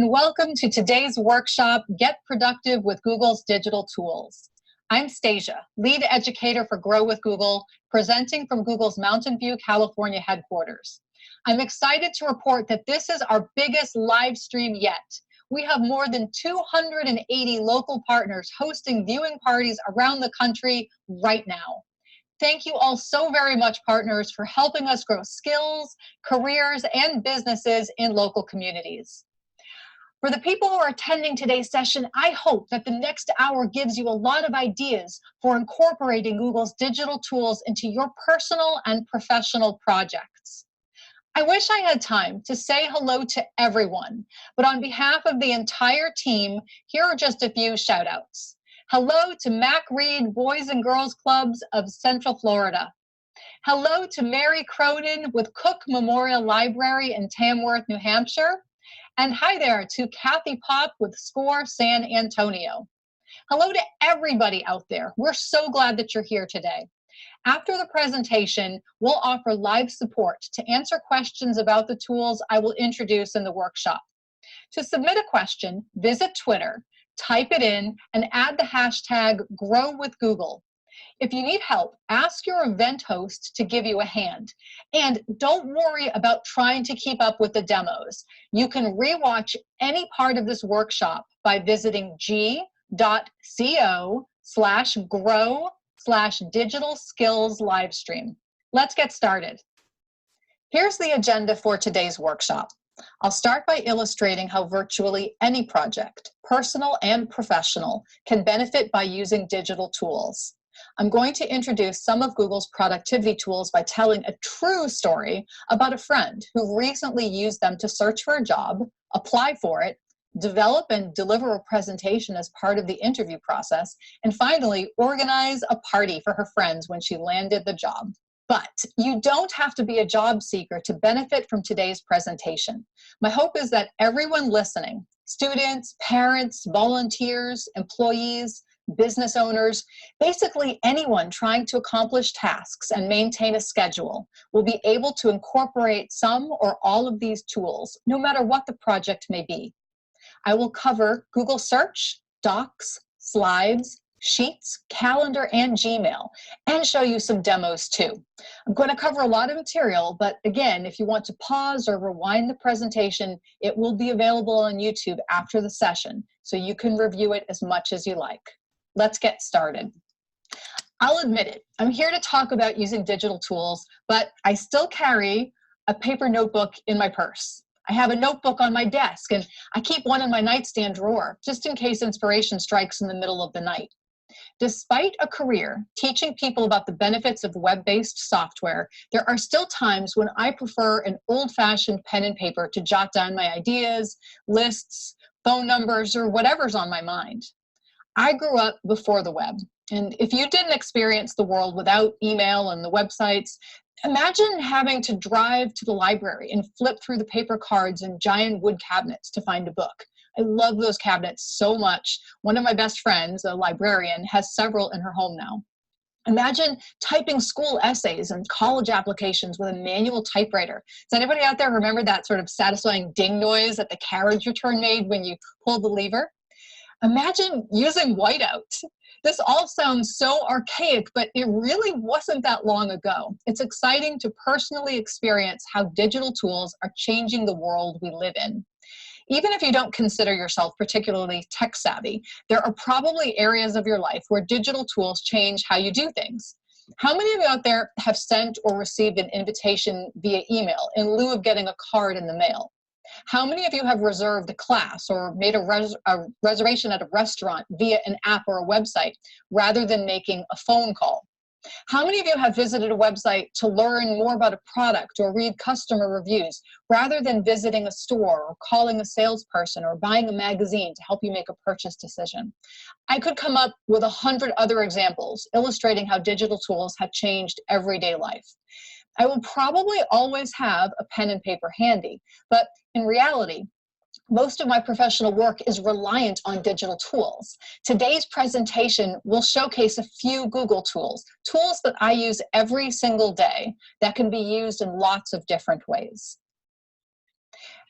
and welcome to today's workshop, Get Productive with Google's Digital Tools. I'm Stasia, lead educator for Grow with Google, presenting from Google's Mountain View, California headquarters. I'm excited to report that this is our biggest live stream yet. We have more than 280 local partners hosting viewing parties around the country right now. Thank you all so very much, partners, for helping us grow skills, careers, and businesses in local communities. For the people who are attending today's session, I hope that the next hour gives you a lot of ideas for incorporating Google's digital tools into your personal and professional projects. I wish I had time to say hello to everyone, but on behalf of the entire team, here are just a few shout outs. Hello to Mac Reed Boys and Girls Clubs of Central Florida. Hello to Mary Cronin with Cook Memorial Library in Tamworth, New Hampshire. And hi there to Kathy Pop with SCORE San Antonio. Hello to everybody out there. We're so glad that you're here today. After the presentation, we'll offer live support to answer questions about the tools I will introduce in the workshop. To submit a question, visit Twitter, type it in, and add the hashtag #GrowWithGoogle. If you need help, ask your event host to give you a hand. And don't worry about trying to keep up with the demos. You can rewatch any part of this workshop by visiting g.co/grow/digital skills livestream. Let's get started. Here's the agenda for today's workshop. I'll start by illustrating how virtually any project, personal and professional, can benefit by using digital tools. I'm going to introduce some of Google's productivity tools by telling a true story about a friend who recently used them to search for a job, apply for it, develop and deliver a presentation as part of the interview process, and finally organize a party for her friends when she landed the job. But you don't have to be a job seeker to benefit from today's presentation. My hope is that everyone listening, students, parents, volunteers, employees, business owners, basically anyone trying to accomplish tasks and maintain a schedule, will be able to incorporate some or all of these tools, no matter what the project may be. I will cover Google Search, Docs, Slides, Sheets, Calendar, and Gmail, and show you some demos too. I'm going to cover a lot of material, but again, if you want to pause or rewind the presentation, it will be available on YouTube after the session, so you can review it as much as you like. Let's get started. I'll admit it, I'm here to talk about using digital tools, but I still carry a paper notebook in my purse. I have a notebook on my desk, and I keep one in my nightstand drawer, just in case inspiration strikes in the middle of the night. Despite a career teaching people about the benefits of web-based software, there are still times when I prefer an old-fashioned pen and paper to jot down my ideas, lists, phone numbers, or whatever's on my mind. I grew up before the web, and if you didn't experience the world without email and the websites, imagine having to drive to the library and flip through the paper cards and giant wood cabinets to find a book. I love those cabinets so much. One of my best friends, a librarian, has several in her home now. Imagine typing school essays and college applications with a manual typewriter. Does anybody out there remember that sort of satisfying ding noise that the carriage return made when you pulled the lever? Imagine using whiteout. This all sounds so archaic, but it really wasn't that long ago. It's exciting to personally experience how digital tools are changing the world we live in. Even if you don't consider yourself particularly tech savvy, there are probably areas of your life where digital tools change how you do things. How many of you out there have sent or received an invitation via email in lieu of getting a card in the mail? How many of you have reserved a class or made a reservation at a restaurant via an app or a website rather than making a phone call? How many of you have visited a website to learn more about a product or read customer reviews rather than visiting a store or calling a salesperson or buying a magazine to help you make a purchase decision? I could come up with 100 other examples illustrating how digital tools have changed everyday life. I will probably always have a pen and paper handy, but in reality, most of my professional work is reliant on digital tools. Today's presentation will showcase a few Google tools, tools that I use every single day that can be used in lots of different ways.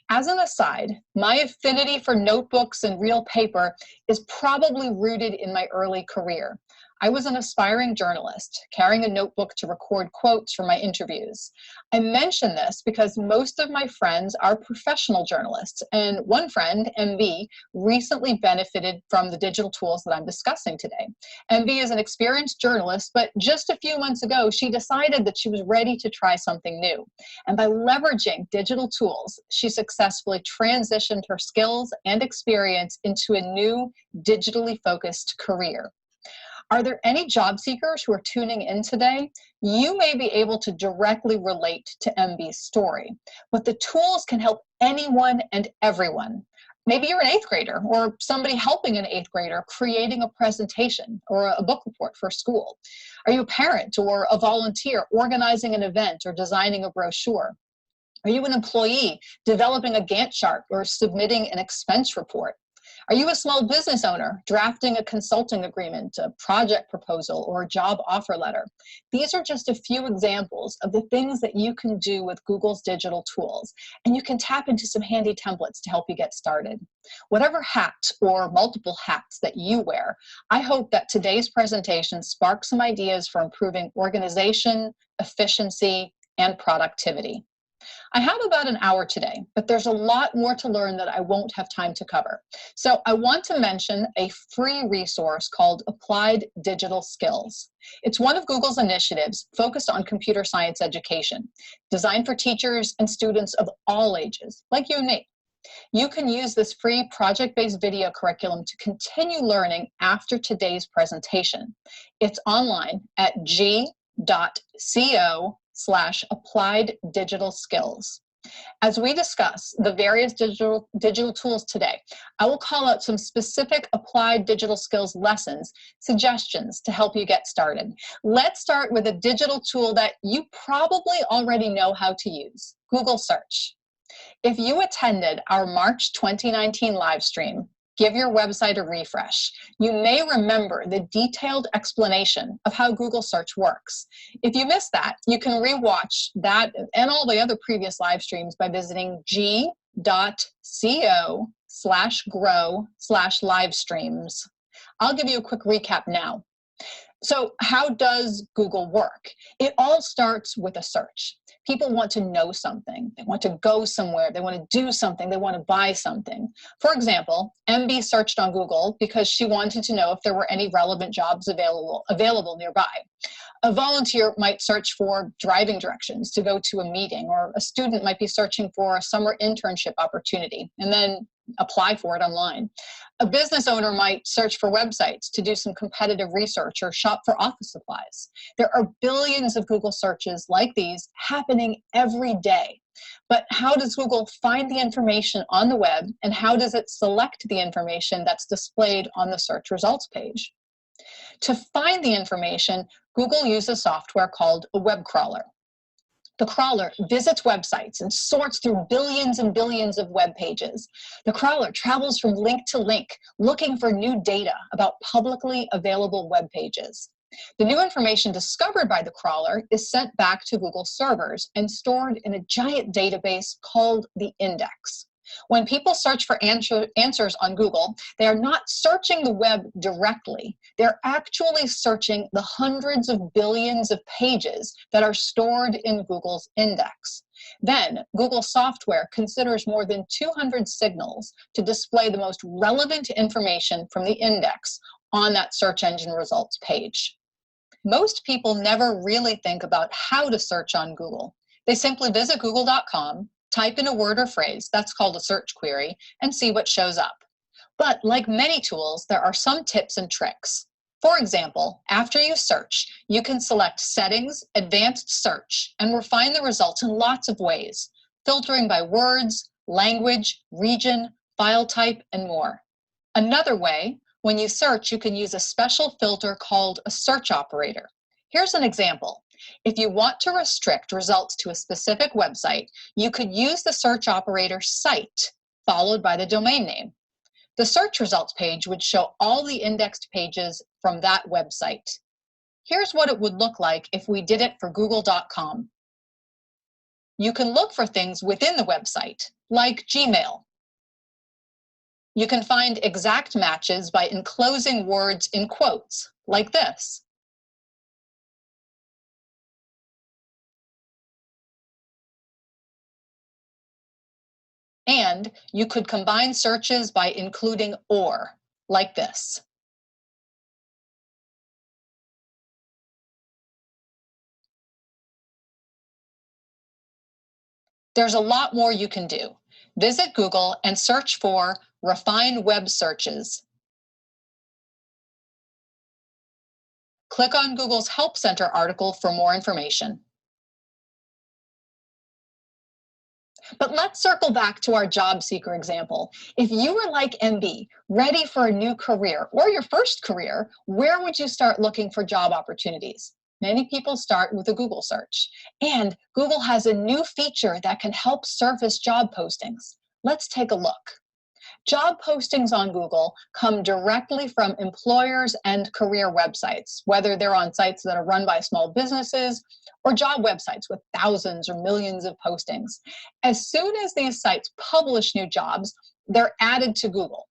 As an aside, my affinity for notebooks and real paper is probably rooted in my early career. I was an aspiring journalist, carrying a notebook to record quotes for my interviews. I mention this because most of my friends are professional journalists, and one friend, MB, recently benefited from the digital tools that I'm discussing today. MB is an experienced journalist, but just a few months ago, she decided that she was ready to try something new. And by leveraging digital tools, she successfully transitioned her skills and experience into a new digitally focused career. Are there any job seekers who are tuning in today? You may be able to directly relate to MB's story, but the tools can help anyone and everyone. Maybe you're an eighth grader or somebody helping an eighth grader creating a presentation or a book report for school. Are you a parent or a volunteer organizing an event or designing a brochure? Are you an employee developing a Gantt chart or submitting an expense report? Are you a small business owner drafting a consulting agreement, a project proposal, or a job offer letter? These are just a few examples of the things that you can do with Google's digital tools, and you can tap into some handy templates to help you get started. Whatever hat or multiple hats that you wear, I hope that today's presentation sparks some ideas for improving organization, efficiency, and productivity. I have about an hour today, but there's a lot more to learn that I won't have time to cover. So I want to mention a free resource called Applied Digital Skills. It's one of Google's initiatives focused on computer science education, designed for teachers and students of all ages, like you and me. You can use this free project-based video curriculum to continue learning after today's presentation. It's online at g.co/applied digital skills. As we discuss the various digital tools today, I will call out some specific applied digital skills lessons, suggestions to help you get started. Let's start with a digital tool that you probably already know how to use, Google Search. If you attended our March 2019 live stream, give your website a refresh. You may remember the detailed explanation of how Google Search works. If you missed that, you can rewatch that and all the other previous live streams by visiting g.co/grow/livestreams. I'll give you a quick recap now. So how does Google work? It all starts with a search. People want to know something. They want to go somewhere. They want to do something. They want to buy something. For example, MB searched on Google because she wanted to know if there were any relevant jobs available nearby. A volunteer might search for driving directions to go to a meeting, or a student might be searching for a summer internship opportunity and then apply for it online. A business owner might search for websites to do some competitive research or shop for office supplies. There are billions of Google searches like these happening every day. But how does Google find the information on the web, and how does it select the information that's displayed on the search results page? To find the information, Google uses software called a web crawler. The crawler visits websites and sorts through billions and billions of web pages. The crawler travels from link to link, looking for new data about publicly available web pages. The new information discovered by the crawler is sent back to Google servers and stored in a giant database called the index. When people search for answers on Google, they are not searching the web directly. They're actually searching the hundreds of billions of pages that are stored in Google's index. Then, Google software considers more than 200 signals to display the most relevant information from the index on that search engine results page. Most people never really think about how to search on Google. They simply visit google.com, type in a word or phrase, that's called a search query, and see what shows up. But like many tools, there are some tips and tricks. For example, after you search, you can select Settings, Advanced Search, and refine the results in lots of ways, filtering by words, language, region, file type, and more. Another way, when you search, you can use a special filter called a search operator. Here's an example. If you want to restrict results to a specific website, you could use the search operator site, followed by the domain name. The search results page would show all the indexed pages from that website. Here's what it would look like if we did it for google.com. You can look for things within the website, like Gmail. You can find exact matches by enclosing words in quotes, like this. And you could combine searches by including or, like this. There's a lot more you can do. Visit Google and search for refined web searches. Click on Google's Help Center article for more information. But let's circle back to our job seeker example. If you were like MB, ready for a new career or your first career, where would you start looking for job opportunities? Many people start with a Google search. And Google has a new feature that can help surface job postings. Let's take a look. Job postings on Google come directly from employers and career websites, whether they're on sites that are run by small businesses or job websites with thousands or millions of postings. As soon as these sites publish new jobs, they're added to Google.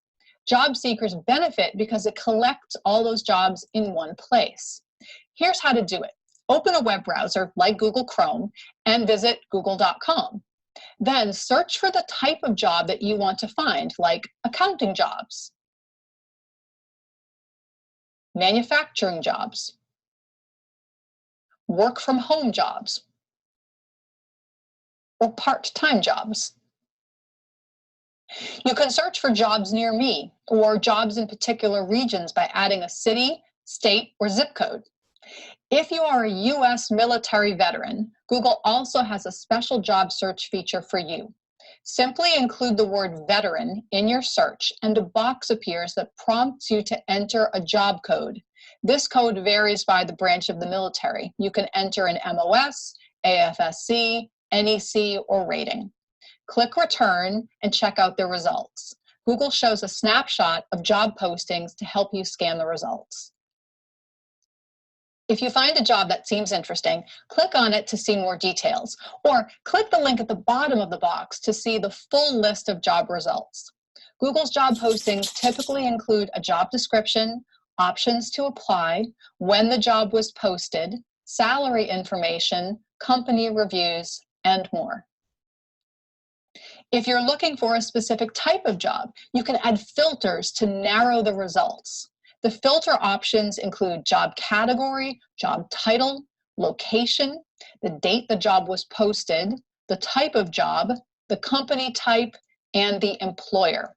Job seekers benefit because it collects all those jobs in one place. Here's how to do it. Open a web browser like Google Chrome and visit google.com. Then search for the type of job that you want to find, like accounting jobs, manufacturing jobs, work from home jobs, or part-time jobs. You can search for jobs near me or jobs in particular regions by adding a city, state, or zip code. If you are a U.S. military veteran, Google also has a special job search feature for you. Simply include the word veteran in your search and a box appears that prompts you to enter a job code. This code varies by the branch of the military. You can enter an MOS, AFSC, NEC, or rating. Click return and check out the results. Google shows a snapshot of job postings to help you scan the results. If you find a job that seems interesting, click on it to see more details, or click the link at the bottom of the box to see the full list of job results. Google's job postings typically include a job description, options to apply, when the job was posted, salary information, company reviews, and more. If you're looking for a specific type of job, you can add filters to narrow the results. The filter options include job category, job title, location, the date the job was posted, the type of job, the company type, and the employer.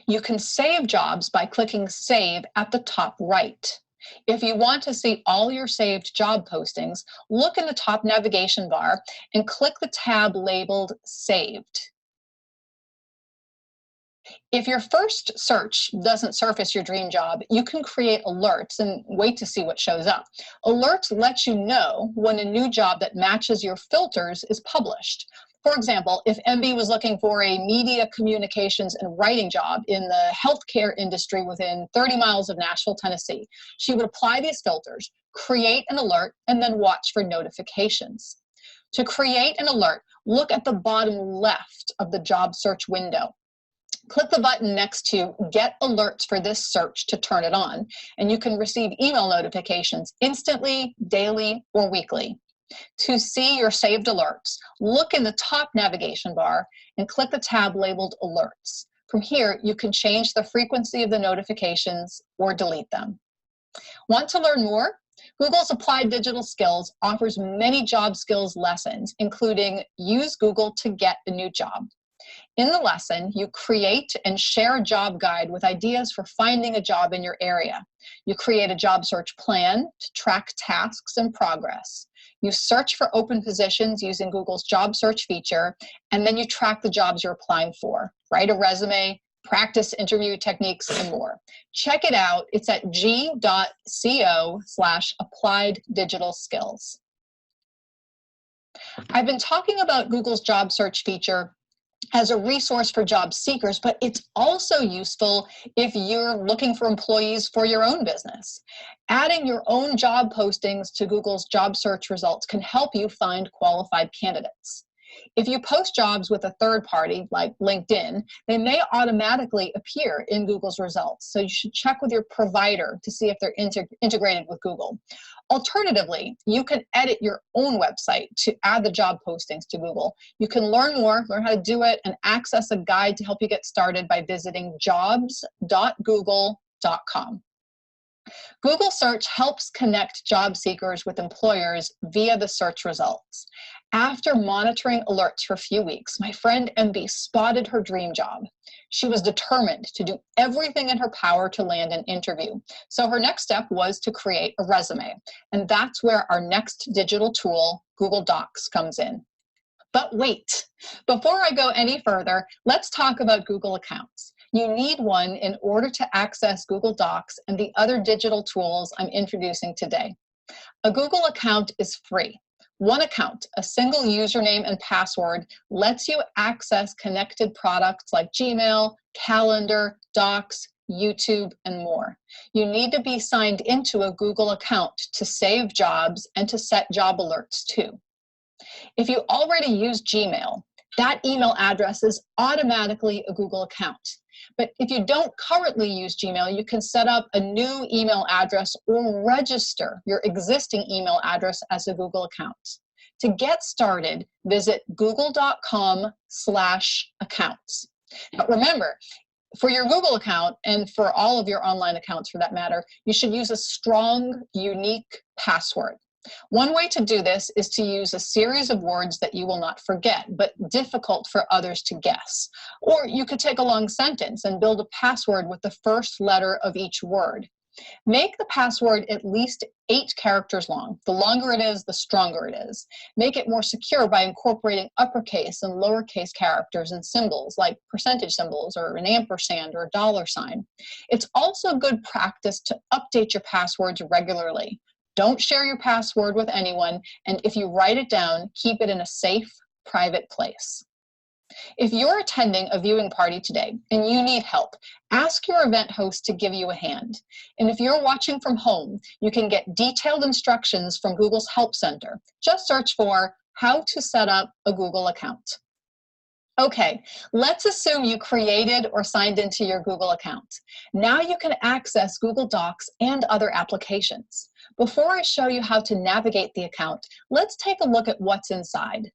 You can save jobs by clicking Save at the top right. If you want to see all your saved job postings, look in the top navigation bar and click the tab labeled Saved. If your first search doesn't surface your dream job, you can create alerts and wait to see what shows up. Alerts let you know when a new job that matches your filters is published. For example, if MB was looking for a media communications and writing job in the healthcare industry within 30 miles of Nashville, Tennessee, she would apply these filters, create an alert, and then watch for notifications. To create an alert, look at the bottom left of the job search window. Click the button next to Get Alerts for this search to turn it on, and you can receive email notifications instantly, daily, or weekly. To see your saved alerts, look in the top navigation bar and click the tab labeled Alerts. From here, you can change the frequency of the notifications or delete them. Want to learn more? Google's Applied Digital Skills offers many job skills lessons, including Use Google to get a new job. In the lesson, you create and share a job guide with ideas for finding a job in your area. You create a job search plan to track tasks and progress. You search for open positions using Google's job search feature, and then you track the jobs you're applying for. Write a resume, practice interview techniques, and more. Check it out. It's at g.co/applieddigitalskills. I've been talking about Google's job search feature as a resource for job seekers, but it's also useful if you're looking for employees for your own business. Adding your own job postings to Google's job search results can help you find qualified candidates. If you post jobs with a third party, like LinkedIn, they may automatically appear in Google's results. So you should check with your provider to see if they're integrated with Google. Alternatively, you can edit your own website to add the job postings to Google. You can learn more, learn how to do it, and access a guide to help you get started by visiting jobs.google.com. Google Search helps connect job seekers with employers via the search results. After monitoring alerts for a few weeks, my friend MB spotted her dream job. She was determined to do everything in her power to land an interview. So her next step was to create a resume. And that's where our next digital tool, Google Docs, comes in. But wait, before I go any further, let's talk about Google accounts. You need one in order to access Google Docs and the other digital tools I'm introducing today. A Google account is free. One account, a single username and password, lets you access connected products like Gmail, Calendar, Docs, YouTube, and more. You need to be signed into a Google account to save jobs and to set job alerts too. If you already use Gmail, that email address is automatically a Google account. But if you don't currently use Gmail, you can set up a new email address or register your existing email address as a Google account. To get started, visit google.com/accounts. Now remember, for your Google account, and for all of your online accounts for that matter, you should use a strong, unique password. One way to do this is to use a series of words that you will not forget, but difficult for others to guess. Or you could take a long sentence and build a password with the first letter of each word. Make the password at least 8 characters long. The longer it is, the stronger it is. Make it more secure by incorporating uppercase and lowercase characters and symbols like percentage symbols or an ampersand or a $sign. It's also good practice to update your passwords regularly. Don't share your password with anyone, and if you write it down, keep it in a safe, private place. If you're attending a viewing party today and you need help, ask your event host to give you a hand. And if you're watching from home, you can get detailed instructions from Google's Help Center. Just search for how to set up a Google account. Okay, let's assume you created or signed into your Google account. Now you can access Google Docs and other applications. Before I show you how to navigate the account, let's take a look at what's inside.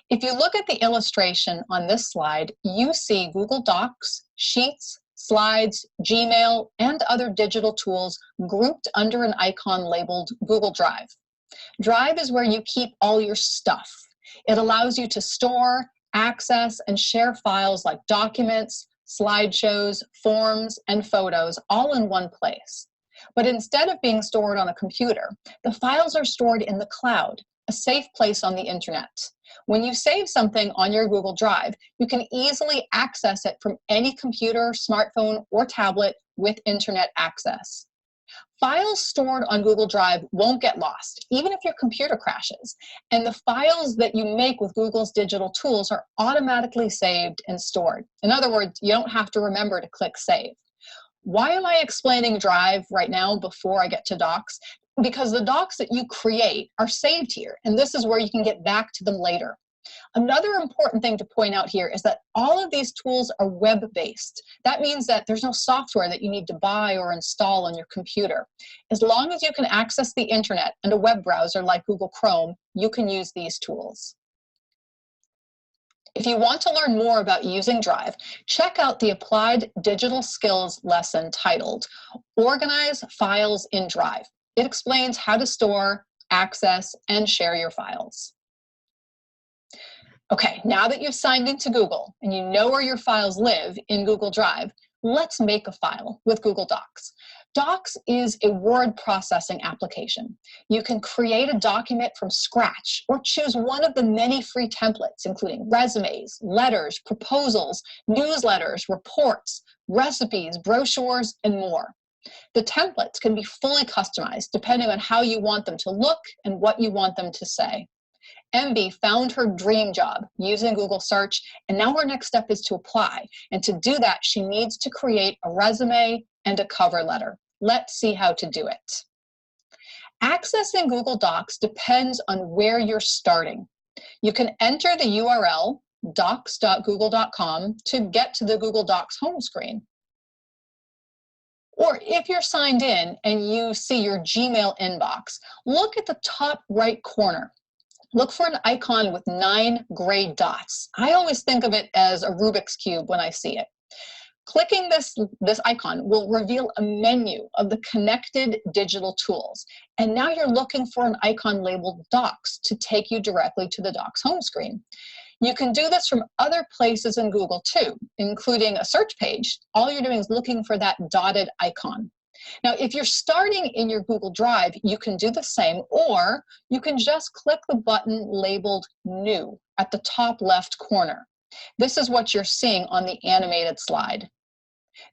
If you look at the illustration on this slide, you see Google Docs, Sheets, Slides, Gmail, and other digital tools grouped under an icon labeled Google Drive. Drive is where you keep all your stuff. It allows you to store, access, and share files like documents, slideshows, forms, and photos all in one place. But instead of being stored on a computer, the files are stored in the cloud, a safe place on the internet. When you save something on your Google Drive, you can easily access it from any computer, smartphone, or tablet with internet access. Files stored on Google Drive won't get lost, even if your computer crashes. And the files that you make with Google's digital tools are automatically saved and stored. In other words, you don't have to remember to click Save. Why am I explaining Drive right now before I get to Docs? Because the docs that you create are saved here, and this is where you can get back to them later. Another important thing to point out here is that all of these tools are web-based. That means that there's no software that you need to buy or install on your computer. As long as you can access the internet and a web browser like Google Chrome, you can use these tools. If you want to learn more about using Drive, check out the Applied Digital Skills lesson titled Organize Files in Drive. It explains how to store, access, and share your files. Okay, now that you've signed into Google and you know where your files live in Google Drive, let's make a file with Google Docs. Docs is a word processing application. You can create a document from scratch or choose one of the many free templates, including resumes, letters, proposals, newsletters, reports, recipes, brochures, and more. The templates can be fully customized depending on how you want them to look and what you want them to say. MB found her dream job using Google search, and now her next step is to apply. And to do that, she needs to create a resume and a cover letter. Let's see how to do it. Accessing Google Docs depends on where you're starting. You can enter the URL docs.google.com to get to the Google Docs home screen. Or if you're signed in and you see your Gmail inbox, look at the top right corner. Look for an icon with 9 gray dots. I always think of it as a Rubik's Cube when I see it. Clicking this icon will reveal a menu of the connected digital tools. And now you're looking for an icon labeled Docs to take you directly to the Docs home screen. You can do this from other places in Google too, including a search page. All you're doing is looking for that dotted icon. Now, if you're starting in your Google Drive, you can do the same, or you can just click the button labeled New at the top left corner. This is what you're seeing on the animated slide.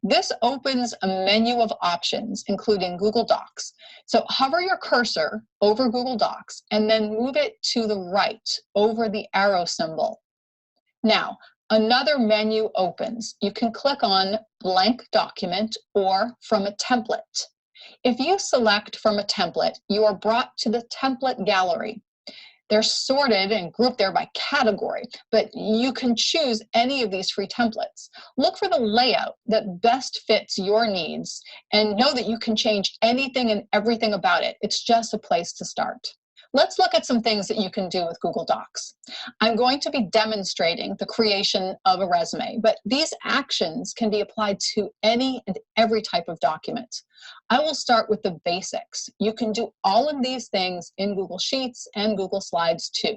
This opens a menu of options, including Google Docs. So hover your cursor over Google Docs and then move it to the right over the arrow symbol. Now, another menu opens. You can click on Blank Document or From a Template. If you select From a Template, you are brought to the Template Gallery. They're sorted and grouped there by category, but you can choose any of these free templates. Look for the layout that best fits your needs and know that you can change anything and everything about it. It's just a place to start. Let's look at some things that you can do with Google Docs. I'm going to be demonstrating the creation of a resume, but these actions can be applied to any and every type of document. I will start with the basics. You can do all of these things in Google Sheets and Google Slides too.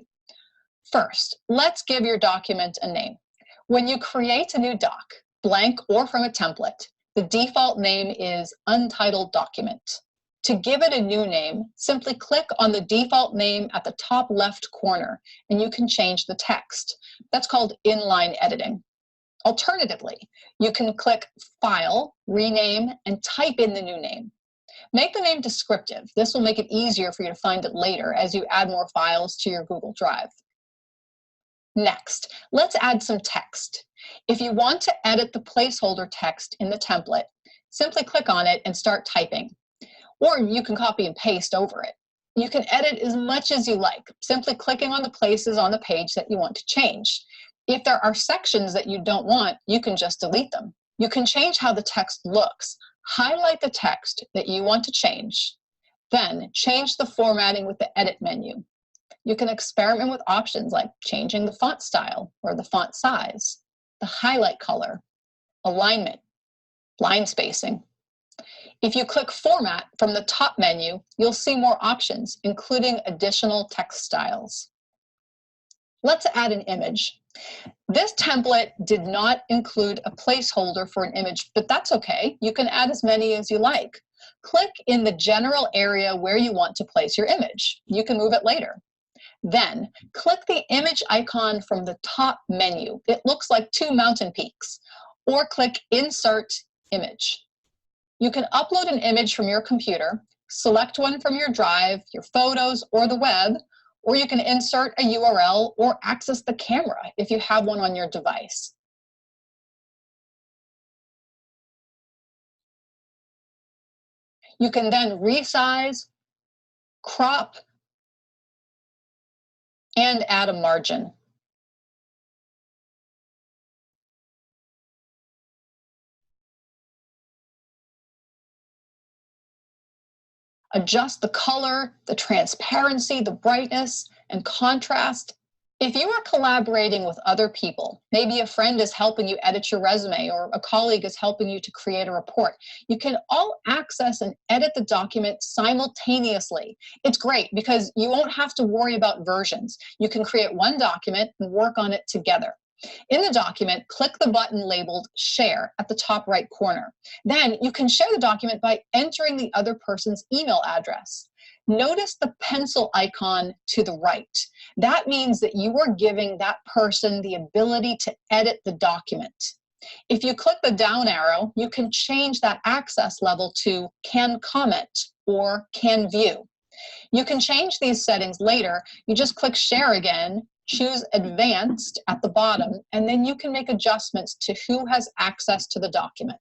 First, let's give your document a name. When you create a new doc, blank or from a template, the default name is Untitled Document. To give it a new name, simply click on the default name at the top left corner, and you can change the text. That's called inline editing. Alternatively, you can click File, Rename, and type in the new name. Make the name descriptive. This will make it easier for you to find it later as you add more files to your Google Drive. Next, let's add some text. If you want to edit the placeholder text in the template, simply click on it and start typing. Or you can copy and paste over it. You can edit as much as you like, simply clicking on the places on the page that you want to change. If there are sections that you don't want, you can just delete them. You can change how the text looks. Highlight the text that you want to change. Then change the formatting with the Edit menu. You can experiment with options like changing the font style or the font size, the highlight color, alignment, line spacing. If you click Format from the top menu, you'll see more options, including additional text styles. Let's add an image. This template did not include a placeholder for an image, but that's okay. You can add as many as you like. Click in the general area where you want to place your image. You can move it later. Then, click the image icon from the top menu. It looks like 2 mountain peaks. Or click Insert Image. You can upload an image from your computer, select one from your drive, your photos, or the web, or you can insert a URL or access the camera if you have one on your device. You can then resize, crop, and add a margin. Adjust the color, the transparency, the brightness, and contrast. If you are collaborating with other people, maybe a friend is helping you edit your resume or a colleague is helping you to create a report, you can all access and edit the document simultaneously. It's great because you won't have to worry about versions. You can create one document and work on it together. In the document, click the button labeled Share at the top right corner. Then you can share the document by entering the other person's email address. Notice the pencil icon to the right. That means that you are giving that person the ability to edit the document. If you click the down arrow, you can change that access level to Can Comment or Can View. You can change these settings later. You just click Share again, choose Advanced at the bottom, and then you can make adjustments to who has access to the document.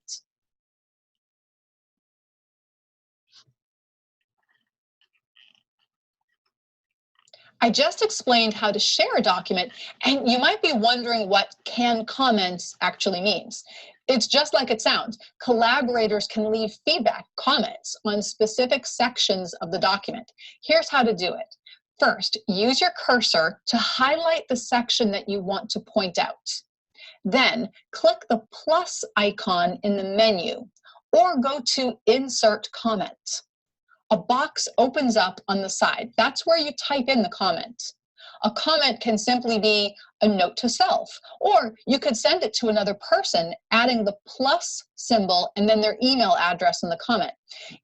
I just explained how to share a document, and you might be wondering what "can comments" actually means. It's just like it sounds. Collaborators can leave feedback, comments on specific sections of the document. Here's how to do it. First, use your cursor to highlight the section that you want to point out. Then, click the plus icon in the menu, or go to Insert Comment. A box opens up on the side. That's where you type in the comment. A comment can simply be a note to self, or you could send it to another person, adding the plus symbol and then their email address in the comment.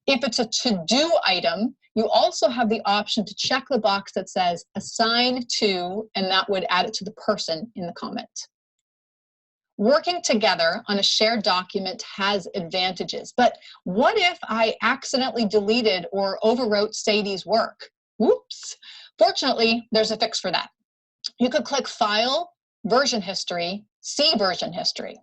If it's a to-do item, you also have the option to check the box that says assign to, and that would add it to the person in the comment. Working together on a shared document has advantages, but what if I accidentally deleted or overwrote Sadie's work? Whoops. Fortunately, there's a fix for that. You could click File, Version History, See Version History.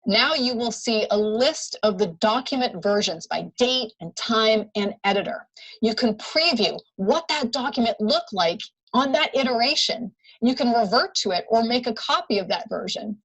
Now you will see a list of the document versions by date and time and editor. You can preview what that document looked like on that iteration. You can revert to it or make a copy of that version.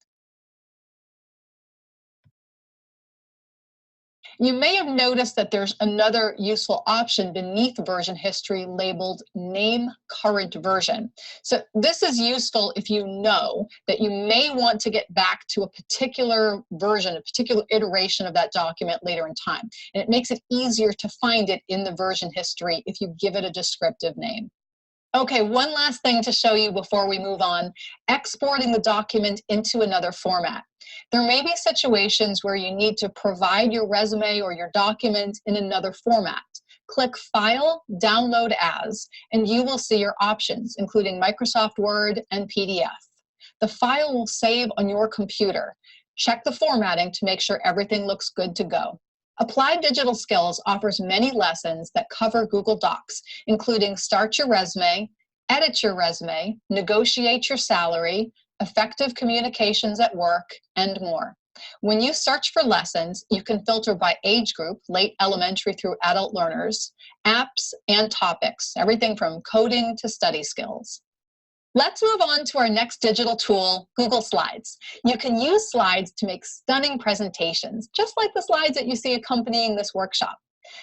You may have noticed that there's another useful option beneath version history labeled Name Current Version. So this is useful if you know that you may want to get back to a particular version, a particular iteration of that document later in time. And it makes it easier to find it in the version history if you give it a descriptive name. Okay, one last thing to show you before we move on, exporting the document into another format. There may be situations where you need to provide your resume or your document in another format. Click File, Download As, and you will see your options, including Microsoft Word and PDF. The file will save on your computer. Check the formatting to make sure everything looks good to go. Applied Digital Skills offers many lessons that cover Google Docs, including Start Your Resume, Edit Your Resume, Negotiate Your Salary, Effective Communications at Work, and more. When you search for lessons, you can filter by age group, late elementary through adult learners, apps, and topics, everything from coding to study skills. Let's move on to our next digital tool, Google Slides. You can use slides to make stunning presentations, just like the slides that you see accompanying this workshop.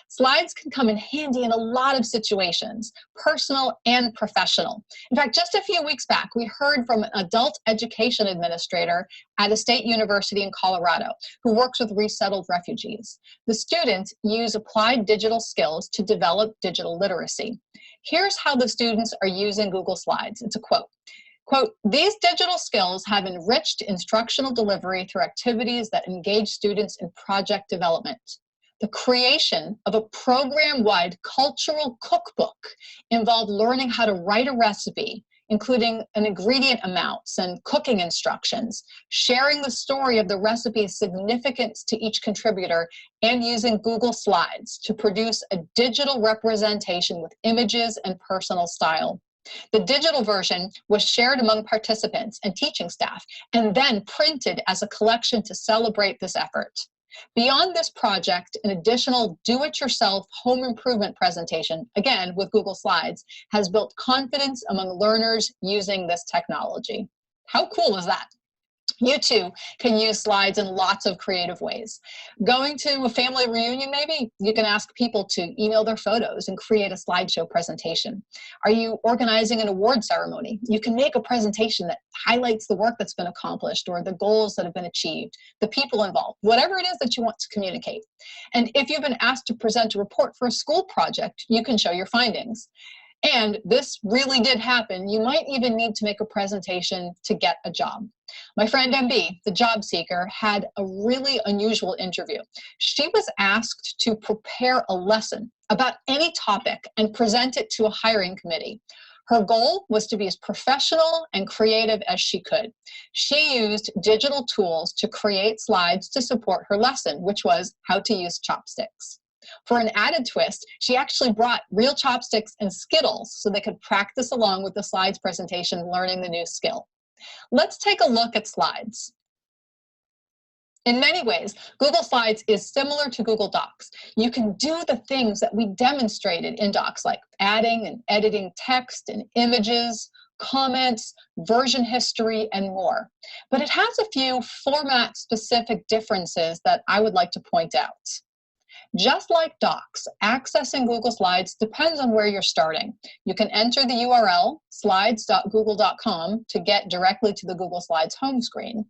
Slides can come in handy in a lot of situations, personal and professional. In fact, just a few weeks back, we heard from an adult education administrator at a state university in Colorado who works with resettled refugees. The students use applied digital skills to develop digital literacy. Here's how the students are using Google Slides. It's a quote. Quote, "These digital skills have enriched instructional delivery through activities that engage students in project development. The creation of a program-wide cultural cookbook involved learning how to write a recipe, including an ingredient amounts and cooking instructions, sharing the story of the recipe's significance to each contributor, and using Google Slides to produce a digital representation with images and personal style. The digital version was shared among participants and teaching staff, and then printed as a collection to celebrate this effort. Beyond this project, an additional do-it-yourself home improvement presentation, again with Google Slides, has built confidence among learners using this technology." How cool is that? You too can use slides in lots of creative ways. Going to a family reunion, maybe you can ask people to email their photos and create a slideshow presentation. Are you organizing an award ceremony? You can make a presentation that highlights the work that's been accomplished or the goals that have been achieved, the people involved, whatever it is that you want to communicate. And if you've been asked to present a report for a school project, you can show your findings. And this really did happen. You might even need to make a presentation to get a job. My friend MB, the job seeker, had a really unusual interview. She was asked to prepare a lesson about any topic and present it to a hiring committee. Her goal was to be as professional and creative as she could. She used digital tools to create slides to support her lesson, which was how to use chopsticks. For an added twist, she actually brought real chopsticks and Skittles so they could practice along with the slides presentation, learning the new skill. Let's take a look at slides. In many ways, Google Slides is similar to Google Docs. You can do the things that we demonstrated in Docs, like adding and editing text and images, comments, version history, and more. But it has a few format-specific differences that I would like to point out. Just like Docs, accessing Google Slides depends on where you're starting. You can enter the URL slides.google.com to get directly to the Google Slides home screen.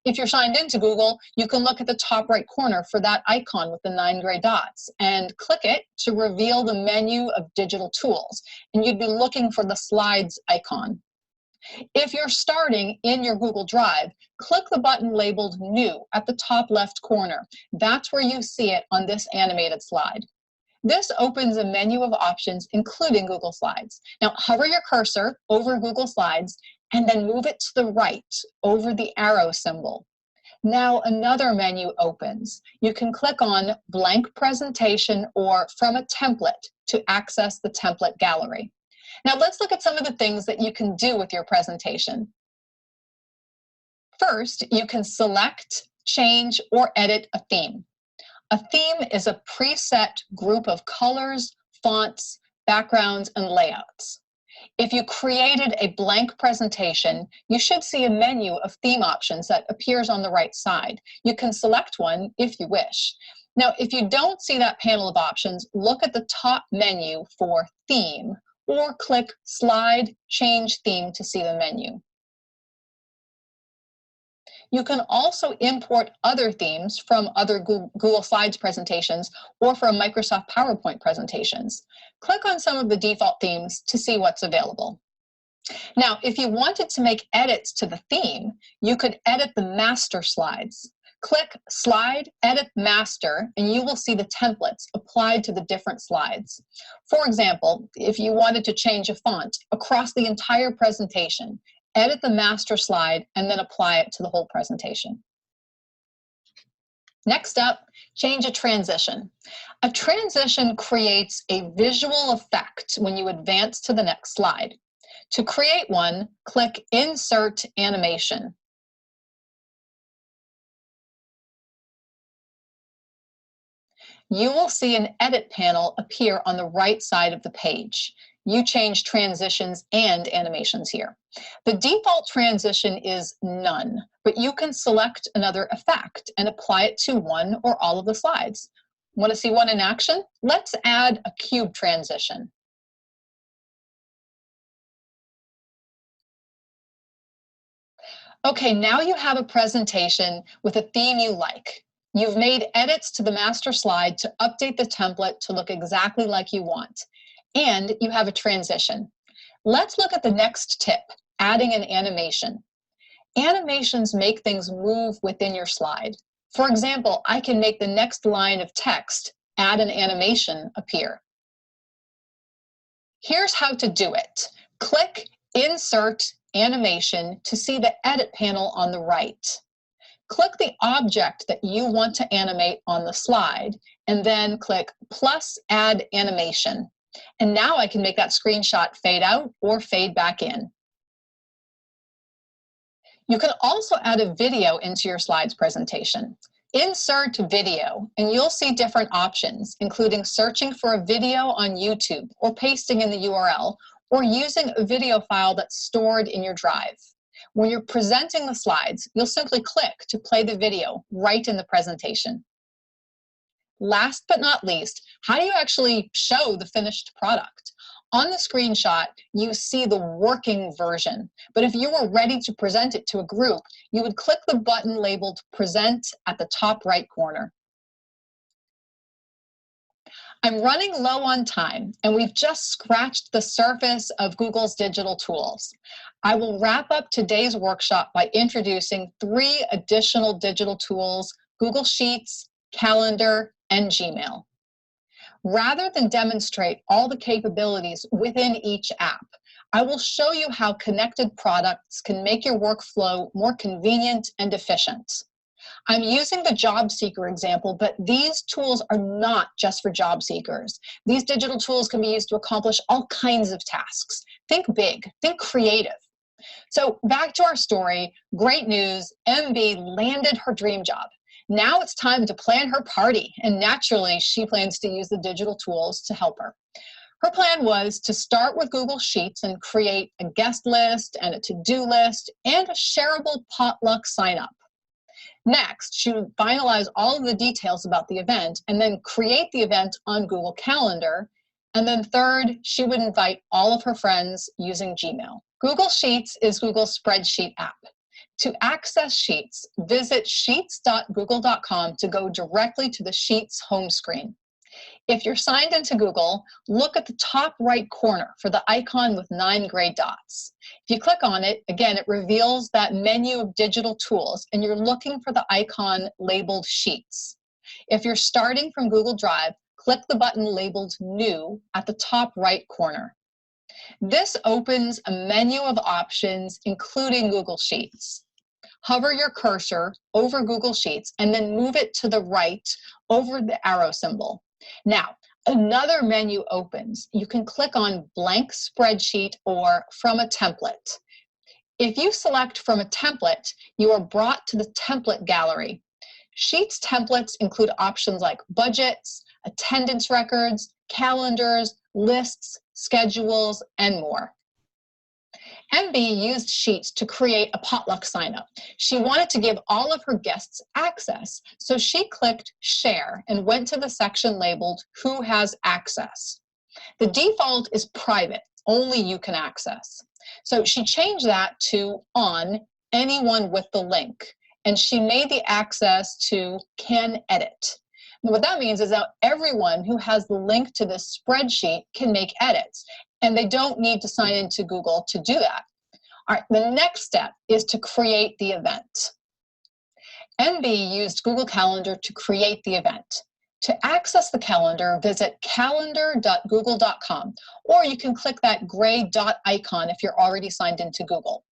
If you're signed into Google, you can look at the top right corner for that icon with the 9 gray dots and click it to reveal the menu of digital tools. And you'd be looking for the Slides icon. If you're starting in your Google Drive, click the button labeled New at the top left corner. That's where you see it on this animated slide. This opens a menu of options, including Google Slides. Now, hover your cursor over Google Slides and then move it to the right over the arrow symbol. Now another menu opens. You can click on Blank Presentation or From a Template to access the template gallery. Now let's look at some of the things that you can do with your presentation. First, you can select, change, or edit a theme. A theme is a preset group of colors, fonts, backgrounds, and layouts. If you created a blank presentation, you should see a menu of theme options that appears on the right side. You can select one if you wish. Now, if you don't see that panel of options, look at the top menu for Theme, or click Slide, Change Theme to see the menu. You can also import other themes from other Google Slides presentations or from Microsoft PowerPoint presentations. Click on some of the default themes to see what's available. Now, if you wanted to make edits to the theme, you could edit the master slides. Click Slide, Edit Master, and you will see the templates applied to the different slides. For example, if you wanted to change a font across the entire presentation, edit the master slide and then apply it to the whole presentation. Next up, change a transition. A transition creates a visual effect when you advance to the next slide. To create one, click Insert Animation. You will see an edit panel appear on the right side of the page. You change transitions and animations here. The default transition is none, but you can select another effect and apply it to one or all of the slides. Want to see one in action? Let's add a cube transition. Okay, now you have a presentation with a theme you like. You've made edits to the master slide to update the template to look exactly like you want. And you have a transition. Let's look at the next tip, adding an animation. Animations make things move within your slide. For example, I can make the next line of text, add an animation, appear. Here's how to do it. Click Insert Animation to see the edit panel on the right. Click the object that you want to animate on the slide, and then click plus Add Animation. And now I can make that screenshot fade out or fade back in. You can also add a video into your slides presentation. Insert video, and you'll see different options, including searching for a video on YouTube or pasting in the URL, or using a video file that's stored in your drive. When you're presenting the slides, you'll simply click to play the video right in the presentation. Last but not least, how do you actually show the finished product? On the screenshot, you see the working version, but if you were ready to present it to a group, you would click the button labeled Present at the top right corner. I'm running low on time, and we've just scratched the surface of Google's digital tools. I will wrap up today's workshop by introducing 3 additional digital tools: Google Sheets, Calendar, and Gmail. Rather than demonstrate all the capabilities within each app, I will show you how connected products can make your workflow more convenient and efficient. I'm using the job seeker example, but these tools are not just for job seekers. These digital tools can be used to accomplish all kinds of tasks. Think big, think creative. So back to our story, great news, MB landed her dream job. Now it's time to plan her party, and naturally, she plans to use the digital tools to help her. Her plan was to start with Google Sheets and create a guest list and a to-do list and a shareable potluck sign-up. Next, she would finalize all of the details about the event and then create the event on Google Calendar. And then third, she would invite all of her friends using Gmail. Google Sheets is Google's spreadsheet app. To access Sheets, visit sheets.google.com to go directly to the Sheets home screen. If you're signed into Google, look at the top right corner for the icon with 9 gray dots. If you click on it, again, it reveals that menu of digital tools, and you're looking for the icon labeled Sheets. If you're starting from Google Drive, click the button labeled New at the top right corner. This opens a menu of options, including Google Sheets. Hover your cursor over Google Sheets and then move it to the right over the arrow symbol. Now, another menu opens. You can click on Blank Spreadsheet or From a Template. If you select From a Template, you are brought to the template gallery. Sheets templates include options like budgets, attendance records, calendars, lists, schedules, and more. MB used Sheets to create a potluck sign-up. She wanted to give all of her guests access, so she clicked Share and went to the section labeled Who Has Access. The default is private, only you can access. So she changed that to On, anyone with the link, and she made the access to Can Edit. And what that means is that everyone who has the link to this spreadsheet can make edits, and they don't need to sign into Google to do that. All right, the next step is to create the event. MB used Google Calendar to create the event. To access the calendar, visit calendar.google.com, or you can click that gray dot icon if you're already signed into Google.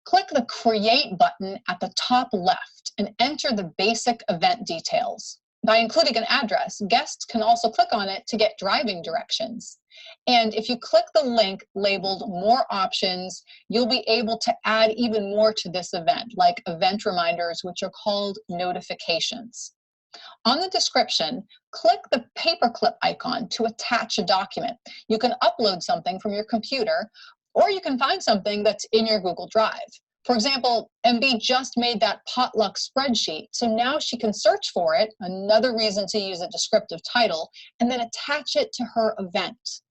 Click the Create button at the top left and enter the basic event details. By including an address, guests can also click on it to get driving directions. And if you click the link labeled More Options, you'll be able to add even more to this event, like event reminders, which are called notifications. On the description, click the paperclip icon to attach a document. You can upload something from your computer, or you can find something that's in your Google Drive. For example, MB just made that potluck spreadsheet, so now she can search for it, another reason to use a descriptive title, and then attach it to her event.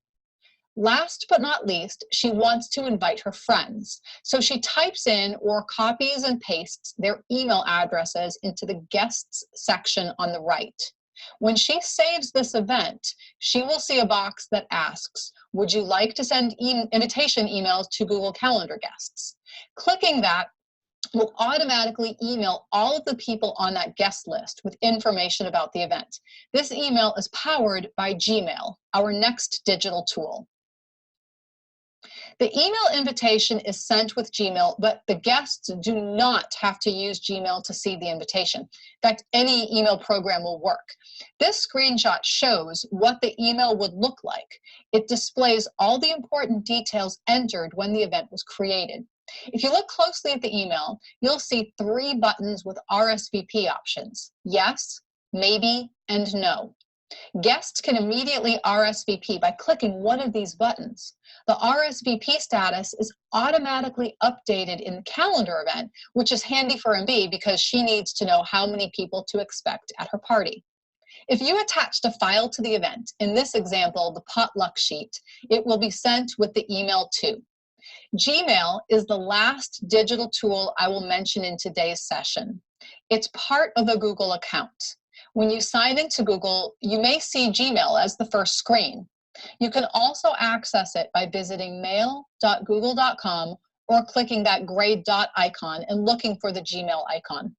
Last but not least, she wants to invite her friends. So she types in or copies and pastes their email addresses into the guests section on the right. When she saves this event, she will see a box that asks, would you like to send invitation emails to Google Calendar guests? Clicking that will automatically email all of the people on that guest list with information about the event. This email is powered by Gmail, our next digital tool. The email invitation is sent with Gmail, but the guests do not have to use Gmail to see the invitation. In fact, any email program will work. This screenshot shows what the email would look like. It displays all the important details entered when the event was created. If you look closely at the email, you'll see 3 buttons with RSVP options: yes, maybe, and no. Guests can immediately RSVP by clicking one of these buttons. The RSVP status is automatically updated in the calendar event, which is handy for MB because she needs to know how many people to expect at her party. If you attached a file to the event, in this example, the potluck sheet, it will be sent with the email too. Gmail is the last digital tool I will mention in today's session. It's part of a Google account. When you sign into Google, you may see Gmail as the first screen. You can also access it by visiting mail.google.com or clicking that gray dot icon and looking for the Gmail icon.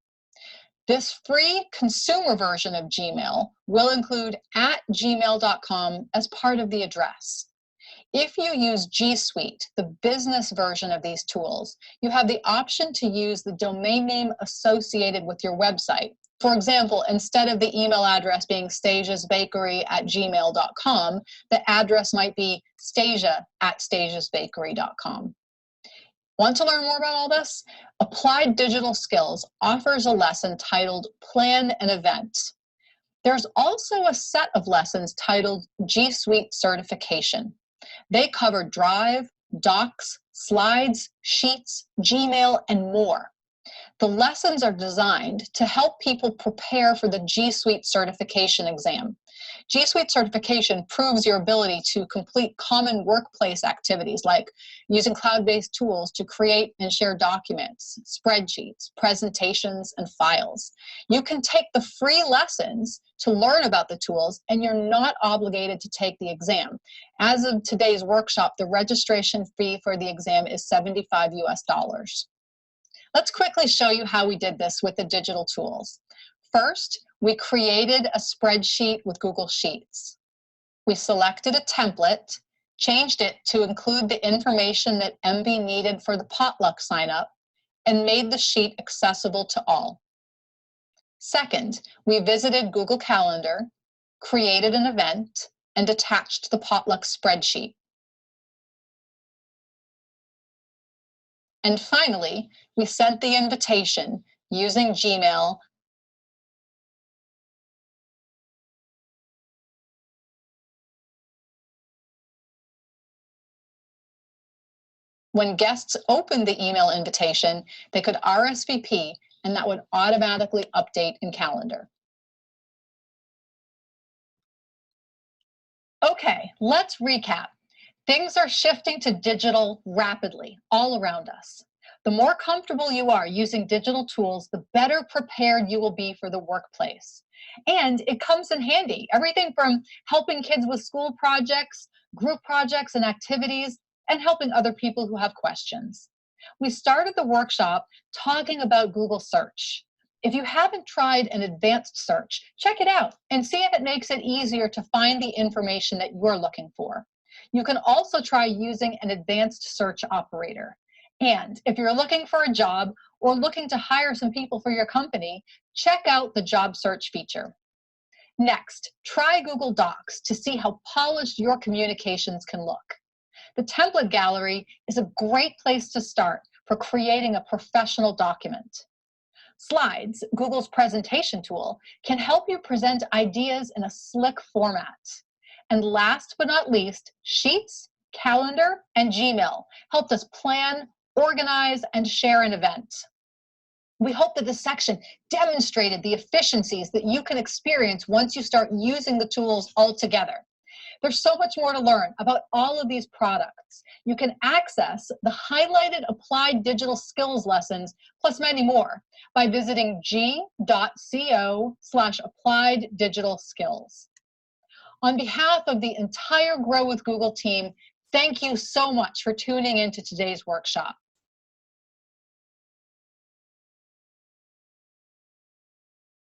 This free consumer version of Gmail will include @gmail.com as part of the address. If you use G Suite, the business version of these tools, you have the option to use the domain name associated with your website. For example, instead of the email address being stasiasbakery@gmail.com, the address might be stasia@stasiasbakery.com. Want to learn more about all this? Applied Digital Skills offers a lesson titled Plan an Event. There's also a set of lessons titled G Suite Certification. They cover Drive, Docs, Slides, Sheets, Gmail, and more. The lessons are designed to help people prepare for the G Suite certification exam. G Suite certification proves your ability to complete common workplace activities like using cloud-based tools to create and share documents, spreadsheets, presentations, and files. You can take the free lessons to learn about the tools, and you're not obligated to take the exam. As of today's workshop, the registration fee for the exam is $75 US. Let's quickly show you how we did this with the digital tools. First, we created a spreadsheet with Google Sheets. We selected a template, changed it to include the information that MB needed for the potluck sign-up, and made the sheet accessible to all. Second, we visited Google Calendar, created an event, and attached the potluck spreadsheet. And finally, we sent the invitation using Gmail When guests opened the email invitation, they could RSVP, and that would automatically update in Calendar. Okay, let's recap. Things are shifting to digital rapidly all around us. The more comfortable you are using digital tools, the better prepared you will be for the workplace. And it comes in handy. Everything from helping kids with school projects, group projects and activities, and helping other people who have questions. We started the workshop talking about Google search. If you haven't tried an advanced search, check it out and see if it makes it easier to find the information that you're looking for. You can also try using an advanced search operator. And if you're looking for a job or looking to hire some people for your company, check out the job search feature. Next, try Google Docs to see how polished your communications can look. The template gallery is a great place to start for creating a professional document. Slides, Google's presentation tool, can help you present ideas in a slick format. And last but not least, Sheets, Calendar, and Gmail helped us plan, organize, and share an event. We hope that this section demonstrated the efficiencies that you can experience once you start using the tools all together. There's so much more to learn about all of these products. You can access the highlighted applied digital skills lessons, plus many more, by visiting g.co/applied-digital-skills. On behalf of the entire Grow with Google team, thank you so much for tuning into today's workshop.